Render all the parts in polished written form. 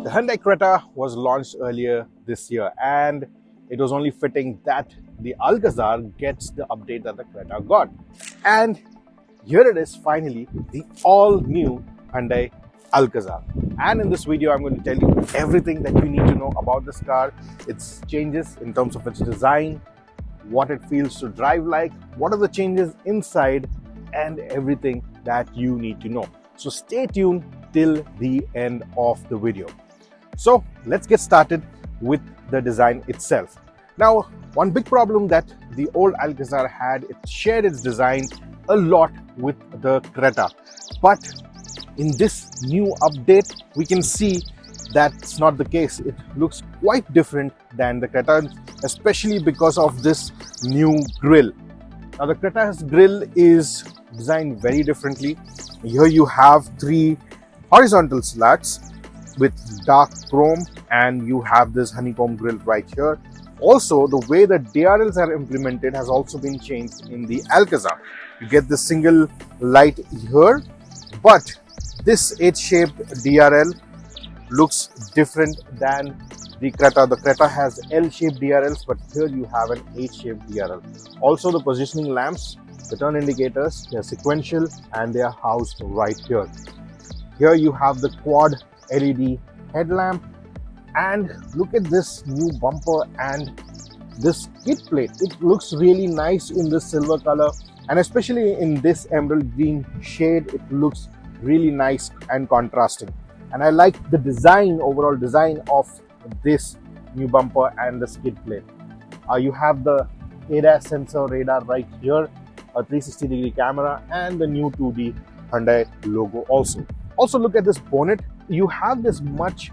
The Hyundai Creta was launched earlier this year, and it was only fitting that the Alcazar gets the update that the Creta got. And here it is, finally, the all-new Hyundai Alcazar. And in this video, I'm going to tell you everything that you need to know about this car, its changes in terms of its design, what it feels to drive like, what are the changes inside, and everything that you need to know. So stay tuned till the end of the video. So let's get started with the design itself. Now, one big problem that the old Alcazar had, it shared its design a lot with the Creta. But in this new update, we can see that's not the case. It looks quite different than the Creta, especially because of this new grille. Now, the Creta's grille is designed very differently. Here you have three horizontal slats with dark chrome, and you have this honeycomb grille right here. Also, the way the DRLs are implemented has also been changed in the Alcazar. You get the single light here, but this H-shaped DRL looks different than the Creta. The Creta has L-shaped DRLs, but here you have an H-shaped DRL. Also, the positioning lamps, the turn indicators, they are sequential and they are housed right here. Here you have the quad LED headlamp, and look at this new bumper and this skid plate. It looks really nice in this silver color, and especially in this emerald green shade, it looks really nice and contrasting. And I like the design, overall design of this new bumper and the skid plate. You have the ADAS sensor radar right here, a 360-degree camera, and the new 2D Hyundai logo also. Also, look at this bonnet. You have this much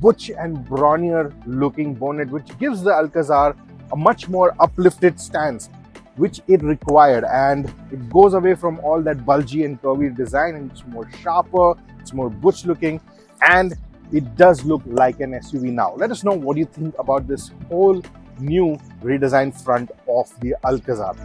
butch and brawnier looking bonnet, which gives the Alcazar a much more uplifted stance, which it required, and it goes away from all that bulgy and curvy design, and it's more sharper, it's more butch looking, and it does look like an SUV now. Let us know what you think about this whole new redesigned front of the Alcazar.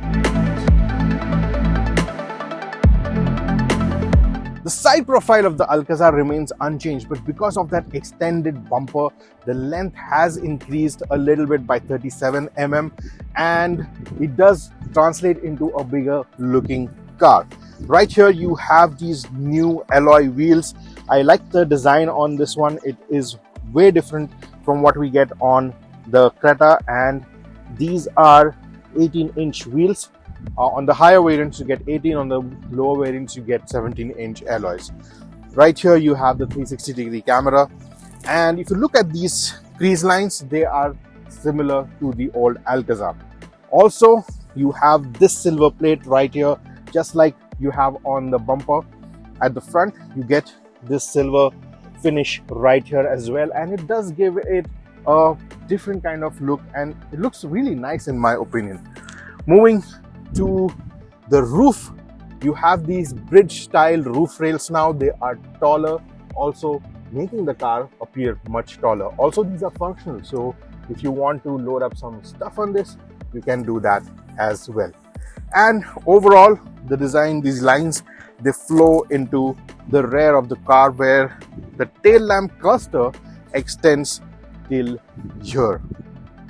The side profile of the Alcazar remains unchanged, but because of that extended bumper, the length has increased a little bit by 37 mm, and it does translate into a bigger looking car. Right here you have these new alloy wheels. I like the design on this one. It is way different from what we get on the Creta, and these are 18-inch wheels. On the higher variants you get 18, on the lower variants you get 17-inch alloys. Right here you have the 360-degree camera, and if you look at these crease lines, they are similar to the old Alcazar. Also, you have this silver plate right here, just like you have on the bumper. At the front you get this silver finish right here as well, and it does give it a different kind of look, and it looks really nice in my opinion. Moving to the roof, you have these bridge style roof rails now. They are taller, also making the car appear much taller. Also, these are functional, so if you want to load up some stuff on this, you can do that as well. And overall, the design, these lines, they flow into the rear of the car, where the tail lamp cluster extends till here.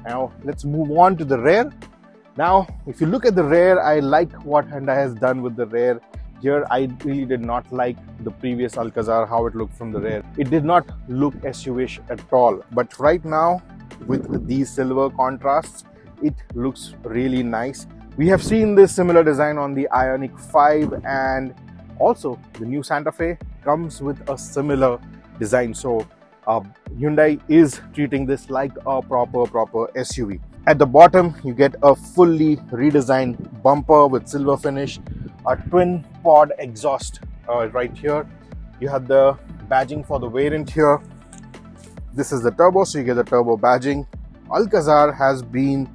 Now let's move on to the rear. Now, if you look at the rear, I like what Hyundai has done with the rear. Here, I really did not like the previous Alcazar, how it looked from the rear. It did not look SUV-ish at all. But right now, with these silver contrasts, it looks really nice. We have seen this similar design on the Ioniq 5, and also the new Santa Fe comes with a similar design. So Hyundai is treating this like a proper SUV. At the bottom, you get a fully redesigned bumper with silver finish, a twin pod exhaust right here. You have the badging for the variant here. This is the turbo, so you get the turbo badging. Alcazar has been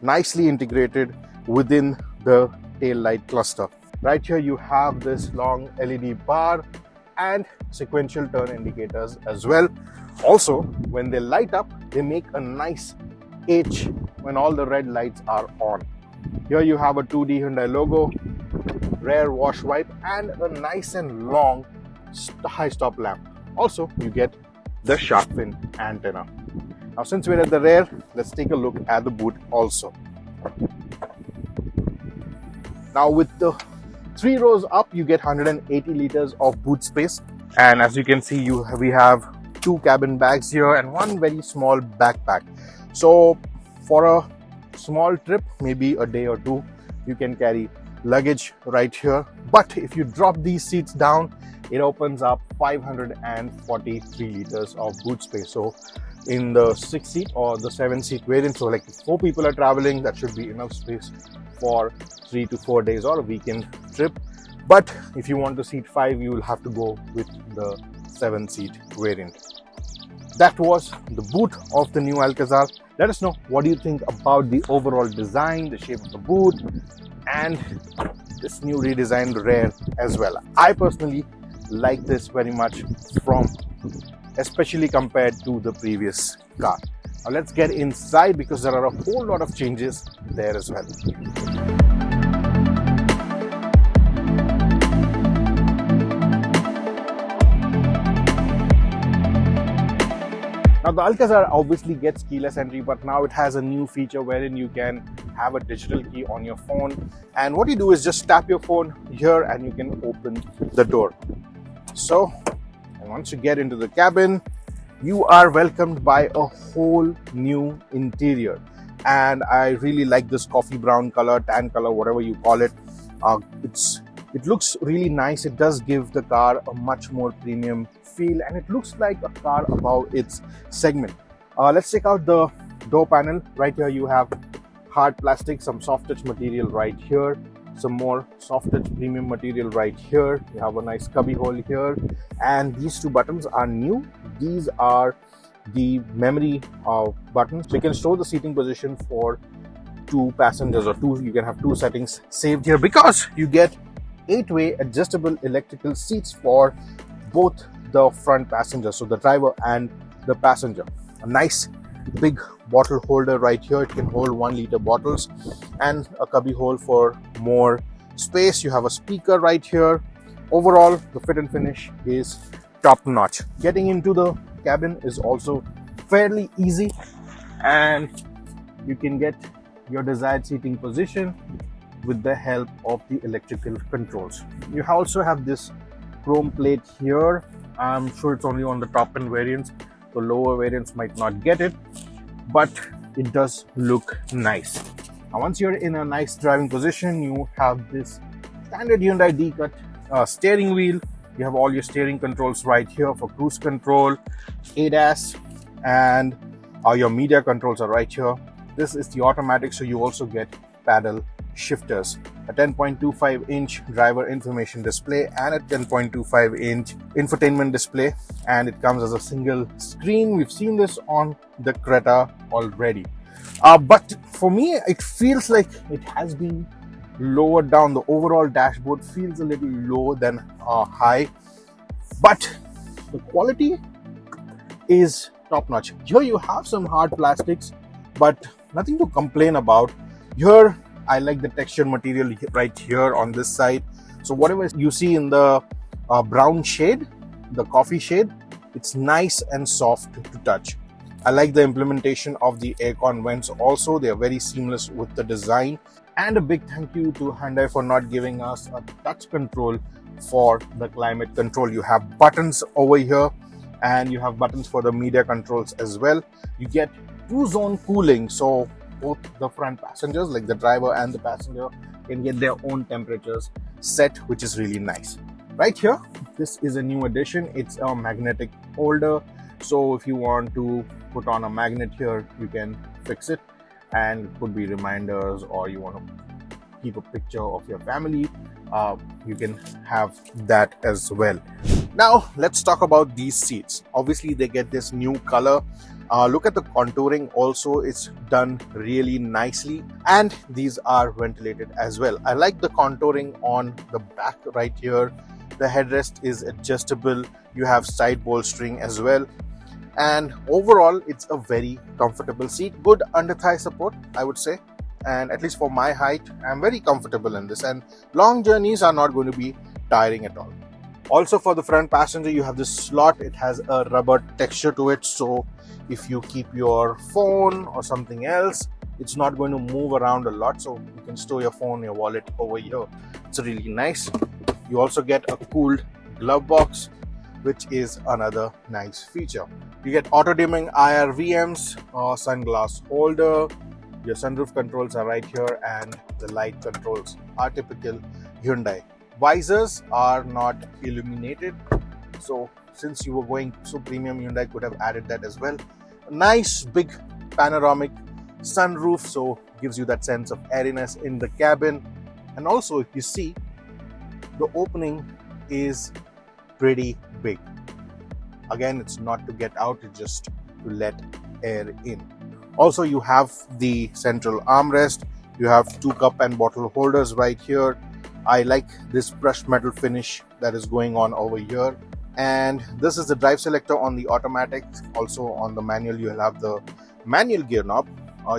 nicely integrated within the tail light cluster. Right here you have this long LED bar and sequential turn indicators as well. Also, when they light up, they make a nice H when all the red lights are on. Here you have a 2D Hyundai logo, rear wash wipe, and a nice and long high stop lamp. Also, you get the shark fin antenna. Now since we're at the rear, let's take a look at the boot also. Now with the 3 rows up, you get 180 liters of boot space, and as you can see, we have 2 cabin bags here and 1 very small backpack. So for a small trip, maybe a day or 2, you can carry luggage right here. But if you drop these seats down, it opens up 543 liters of boot space. So in the 6-seat or the 7-seat variant, so like if 4 people are traveling, that should be enough space for 3 to 4 days or a weekend trip. But if you want to seat 5, you will have to go with the 7-seat variant. That was the boot of the new Alcazar. Let us know what do you think about the overall design, the shape of the boot, and this new redesigned rear as well. I personally like this very much, especially compared to the previous car. Now let's get inside because there are a whole lot of changes there as well. Now the Alcazar obviously gets keyless entry, but now it has a new feature wherein you can have a digital key on your phone, and what you do is just tap your phone here and you can open the door. So once you get into the cabin, you are welcomed by a whole new interior, and I really like this coffee brown color, tan color, whatever you call it. It looks really nice. It does give the car a much more premium feel, and it looks like a car above its segment. Let's check out the door panel. Right here you have hard plastic, some soft touch material right here, some more soft touch premium material right here. You have a nice cubby hole here, and these 2 buttons are new. These are the memory buttons. So you can store the seating position for 2 passengers, or you can have 2 settings saved here, because you get 8-way adjustable electrical seats for both the front passengers, so the driver and the passenger. A nice big bottle holder right here. It can hold 1-liter bottles, and a cubby hole for more space. You have a speaker right here. Overall, the fit and finish is top notch. Getting into the cabin is also fairly easy, and you can get your desired seating position with the help of the electrical controls. You also have this chrome plate here. I'm sure it's only on the top end variants, the lower variants might not get it, but it does look nice. Now once you're in a nice driving position, you have this standard Hyundai D-cut steering wheel. You have all your steering controls right here for cruise control, ADAS, and your media controls are right here. This is the automatic, so you also get paddle shifters, a 10.25-inch driver information display and a 10.25-inch infotainment display, and it comes as a single screen. We've seen this on the Creta already, but for me it feels like it has been lowered down. The overall dashboard feels a little low than high, but the quality is top notch. Here you have some hard plastics, but nothing to complain about. Here I like the textured material right here on this side. So whatever you see in the brown shade, the coffee shade, it's nice and soft to touch. I like the implementation of the aircon vents also. They are very seamless with the design. And a big thank you to Hyundai for not giving us a touch control for the climate control. You have buttons over here, and you have buttons for the media controls as well. You get 2-zone cooling, so both the front passengers, like the driver and the passenger, can get their own temperatures set, which is really nice. Right here, this is a new addition. It's a magnetic holder, so if you want to put on a magnet here, you can fix it, and it could be reminders, or you want to keep a picture of your family, you can have that as well. Now let's talk about these seats. Obviously they get this new color. Look at the contouring also, it's done really nicely, and these are ventilated as well. I like the contouring on the back right here. The headrest is adjustable. You have side bolstering as well, and overall it's a very comfortable seat. Good under thigh support, I would say, and at least for my height, I'm very comfortable in this, and long journeys are not going to be tiring at all. Also for the front passenger, you have this slot. It has a rubber texture to it, so if you keep your phone or something else, it's not going to move around a lot, so you can store your phone, your wallet over here. It's really nice. You also get a cooled glove box, which is another nice feature. You get auto dimming ORVMs, sunglass holder. Your sunroof controls are right here, and the light controls are typical Hyundai. Visors are not illuminated, so since you were going so premium, Hyundai could have added that as well. A nice big panoramic sunroof, so gives you that sense of airiness in the cabin. And also, if you see, the opening is pretty big. Again, it's not to get out, it's just to let air in. Also, you have the central armrest. You have 2 cup and bottle holders right here. I like this brushed metal finish that is going on over here. And this is the drive selector on the automatic. Also on the manual, you will have the manual gear knob.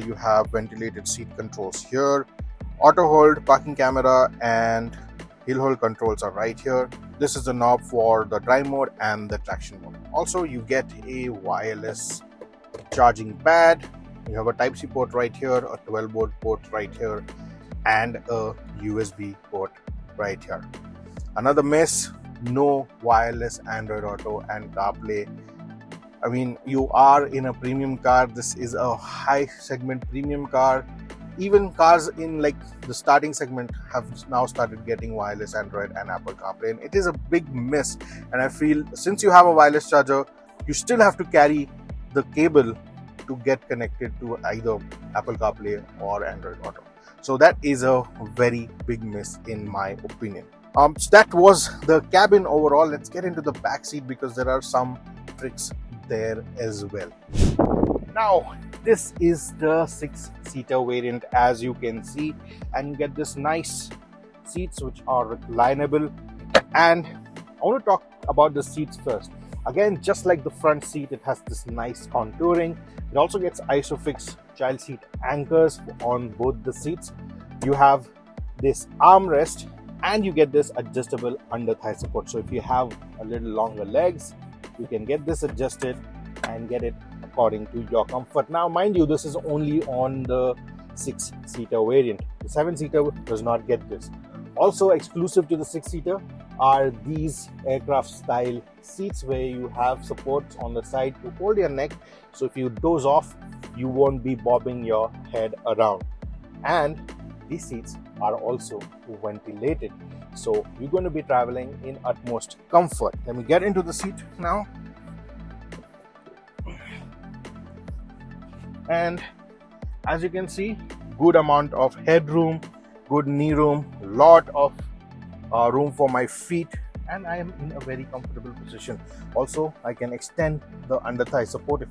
You have ventilated seat controls here. Auto hold, parking camera, and hill hold controls are right here. This is the knob for the drive mode and the traction mode. Also, you get a wireless charging pad. You have a Type-C port right here, a 12-volt port right here, and a USB port right here. Another miss, no wireless Android Auto and CarPlay. I mean, you are in a premium car. This is a high segment premium car. Even cars in like the starting segment have now started getting wireless Android and Apple CarPlay, and it is a big miss. And I feel since you have a wireless charger, you still have to carry the cable to get connected to either Apple CarPlay or Android Auto. So that is a very big miss in my opinion. So that was the cabin overall. Let's get into the back seat because there are some tricks there as well. Now, this is the 6-seater variant, as you can see, and you get this nice seats which are reclinable. And I want to talk about the seats first. Again, just like the front seat, it has this nice contouring. It also gets ISOFIX child seat anchors on both the seats. You have this armrest, and you get this adjustable under thigh support. So if you have a little longer legs, you can get this adjusted and get it according to your comfort. Now, mind you, this is only on the 6-seater variant. The 7-seater does not get this. Also exclusive to the 6-seater are these aircraft style seats where you have supports on the side to hold your neck, so if you doze off, you won't be bobbing your head around. And these seats are also ventilated, so you're going to be traveling in utmost comfort. Let me get into the seat now. And as you can see, good amount of headroom, good knee room, lot of room for my feet, and I am in a very comfortable position. Also, I can extend the under thigh support if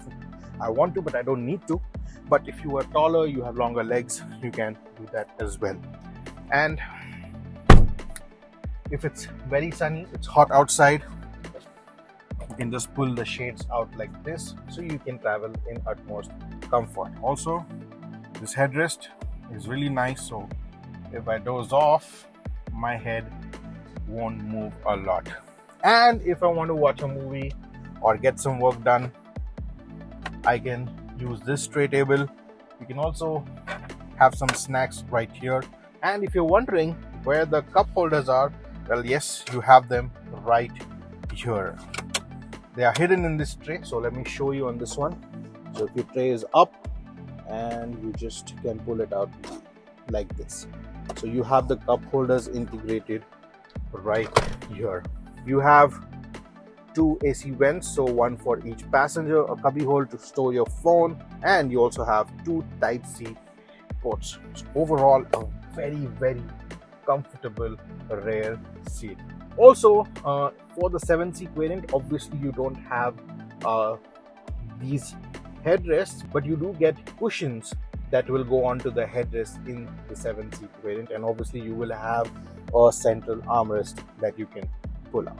I want to, but I don't need to. But if you are taller, you have longer legs, you can do that as well. And if it's very sunny, it's hot outside, you can just pull the shades out like this, so you can travel in utmost comfort. Also, this headrest is really nice, so if I doze off, my head won't move a lot. And if I want to watch a movie or get some work done, I can use this tray table. You can also have some snacks right here. And if you're wondering where the cup holders are, well, yes, you have them right here. They are hidden in this tray, so let me show you on this one. So if your tray is up, and you just can pull it out like this, so you have the cup holders integrated right here. You have 2 AC vents, so one for each passenger, a cubby hole to store your phone, and you also have 2 Type-C ports. So overall, a very comfortable rear seat. Also, for the 7-seat variant, obviously you don't have these headrests, but you do get cushions that will go onto the headrest in the 7-seat variant, and obviously you will have a central armrest that you can pull out.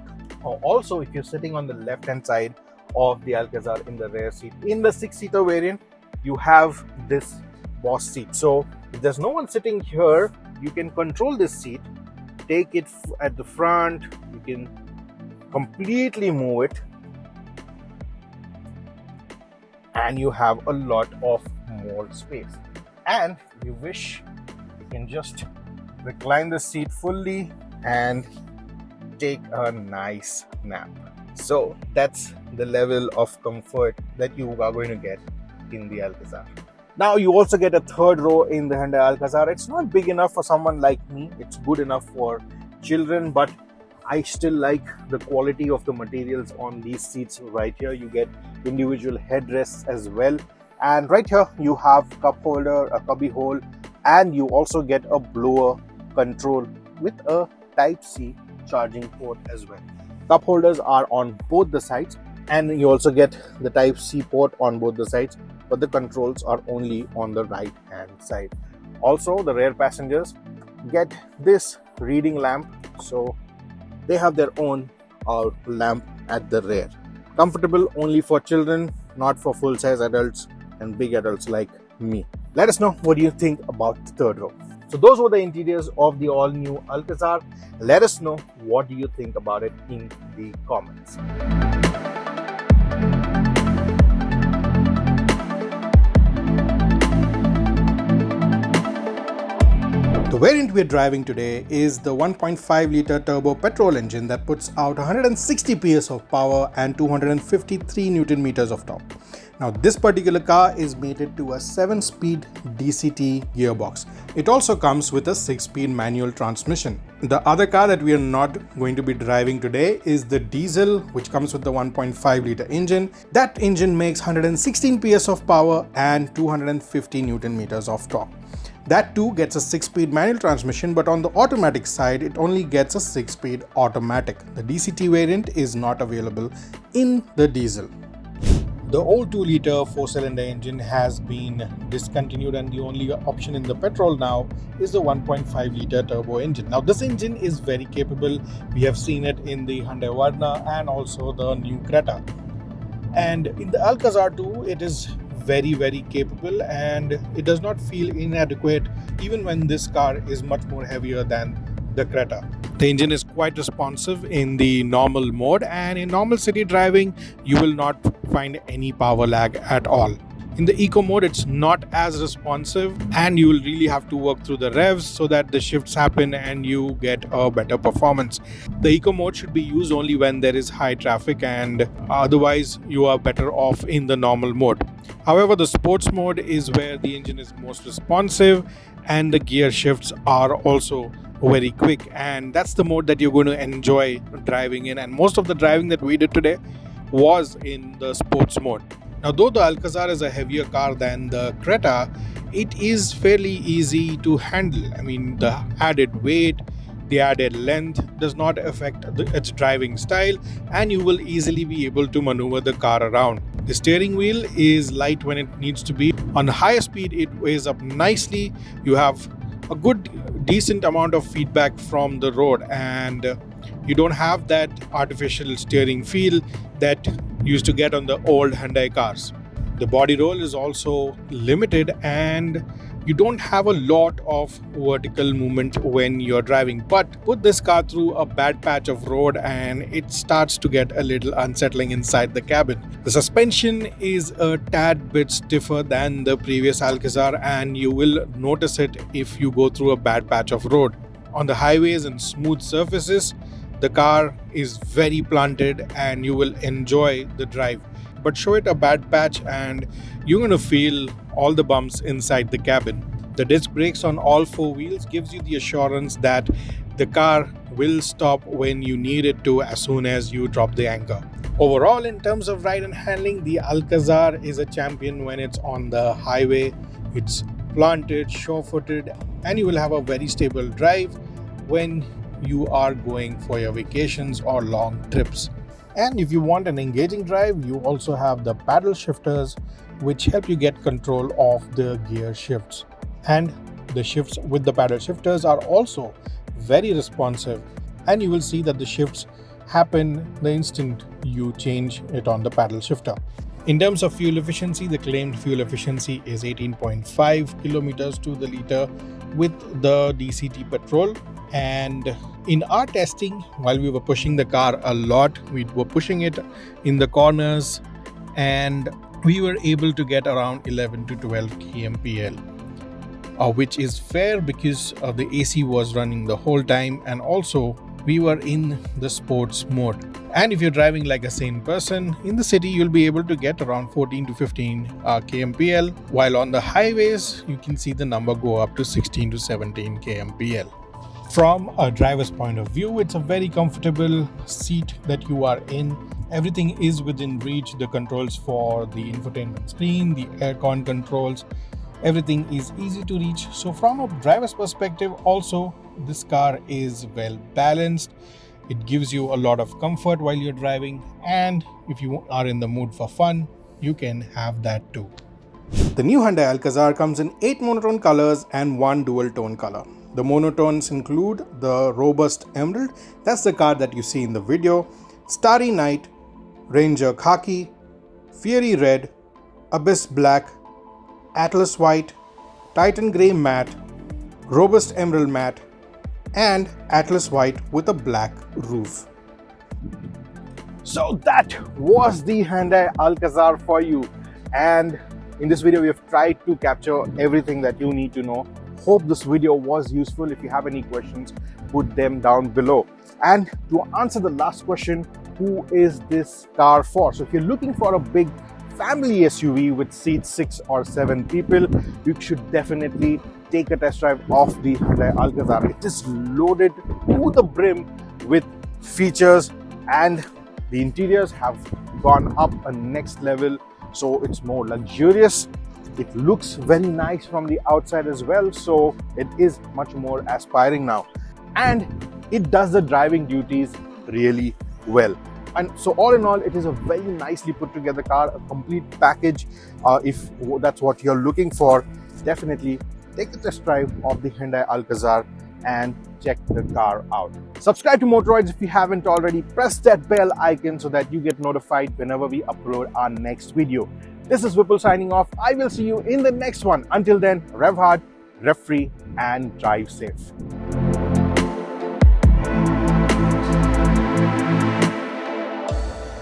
Also, if you're sitting on the left hand side of the Alcazar in the rear seat, in the 6-seater variant, you have this boss seat. So if there's no one sitting here, you can control this seat, take it at the front, you can completely move it, and you have a lot of more space. And if you wish, you can just recline the seat fully and take a nice nap. So that's the level of comfort that you are going to get in the Alcazar. Now you also get a third row in the Hyundai Alcazar. It's not big enough for someone like me. It's good enough for children, but I still like the quality of the materials on these seats right here. You get individual headrests as well. And right here you have cup holder, a cubby hole, and you also get a blower control with a Type-C charging port as well. Cup holders are on both the sides, and you also get the Type-C port on both the sides, but the controls are only on the right hand side. Also, the rear passengers get this reading lamp, so they have their own lamp at the rear. Comfortable only for children, not for full-size adults and big adults like me. Let us know what you think about the third row. So those were the interiors of the all-new Alcazar. Let us know what do you think about it in the comments. The variant we're driving today is the 1.5-litre turbo petrol engine that puts out 160 PS of power and 253 Newton meters of torque. Now this particular car is mated to a 7-speed DCT gearbox. It also comes with a 6-speed manual transmission. The other car that we are not going to be driving today is the diesel, which comes with the 1.5-litre engine. That engine makes 116 PS of power and 250 Newton meters of torque. That too gets a 6-speed manual transmission, but on the automatic side, it only gets a 6-speed automatic. The DCT variant is not available in the diesel. The old 2-litre 4-cylinder engine has been discontinued, and the only option in the petrol now is the 1.5-litre turbo engine. Now this engine is very capable. We have seen it in the Hyundai Verna and also the new Creta. And in the Alcazar too, it is very capable, and it does not feel inadequate even when this car is much more heavier than the Creta. The engine is quite responsive in the normal mode, and in normal city driving you will not find any power lag at all. In the eco mode, it's not as responsive, and you will really have to work through the revs so that the shifts happen and you get a better performance. The eco mode should be used only when there is high traffic, and otherwise you are better off in the normal mode. However, the sports mode is where the engine is most responsive and the gear shifts are also very quick, and that's the mode that you're going to enjoy driving in. And most of the driving that we did today was in the sports mode. Now, though the Alcazar is a heavier car than the Creta, it is fairly easy to handle. I mean, the added weight, the added length does not affect its driving style, and you will easily be able to maneuver the car around. The steering wheel is light when it needs to be. On higher speed, it weighs up nicely. You have a decent amount of feedback from the road, and you don't have that artificial steering feel that you used to get on the old Hyundai cars. The body roll is also limited, and you don't have a lot of vertical movement when you're driving. But put this car through a bad patch of road and it starts to get a little unsettling inside the cabin. The suspension is a tad bit stiffer than the previous Alcazar, and you will notice it if you go through a bad patch of road. On the highways and smooth surfaces, the car is very planted and you will enjoy the drive. But show it a bad patch and you're going to feel all the bumps inside the cabin. The disc brakes on all 4 wheels gives you the assurance that the car will stop when you need it to as soon as you drop the anchor. Overall, in terms of ride and handling, the Alcazar is a champion when it's on the highway. It's planted, sure-footed, and you will have a very stable drive when you are going for your vacations or long trips. And if you want an engaging drive, you also have the paddle shifters, which help you get control of the gear shifts. And the shifts with the paddle shifters are also very responsive, and you will see that the shifts happen the instant you change it on the paddle shifter. In terms of fuel efficiency, the claimed fuel efficiency is 18.5 kilometers to the liter with the DCT petrol, and In our testing, while we were pushing the car a lot, we were pushing it in the corners and we were able to get around 11 to 12 kmpl, which is fair because the AC was running the whole time, and also we were in the sports mode. And if you're driving like a sane person in the city, you'll be able to get around 14 to 15 kmpl, while on the highways you can see the number go up to 16 to 17 kmpl. From a driver's point of view, it's a very comfortable seat that you are in. Everything is within reach. The controls for the infotainment screen, the aircon controls, everything is easy to reach. So from a driver's perspective also, this car is well balanced. It gives you a lot of comfort while you're driving, and if you are in the mood for fun, you can have that too. The new Hyundai Alcazar comes in 8 monotone colors and 1 dual tone color. The monotones include the Robust Emerald, that's the car that you see in the video, Starry Night, Ranger Khaki, Fiery Red, Abyss Black, Atlas White, Titan Grey Matte, Robust Emerald Matte, and Atlas White with a black roof. So that was the Hyundai Alcazar for you, and in this video we have tried to capture everything that you need to know. Hope this video was useful. If you have any questions, put them down below. And to answer the last question, who is this car for? So if you're looking for a big family SUV with seats 6 or 7 people, you should definitely take a test drive of the Hyundai Alcazar. It is loaded to the brim with features, and the interiors have gone up a next level, so it's more luxurious. It looks very nice from the outside as well, so it is much more aspiring now, and it does the driving duties really well. And so all in all, it is a very nicely put together car, a complete package. If that's what you're looking for, definitely take the test drive of the Hyundai Alcazar and check the car out. Subscribe to Motoroids if you haven't already. Press that bell icon so that you get notified whenever we upload our next video. This is Vipul signing off. I will see you in the next one. Until then, rev hard, rev free, and drive safe.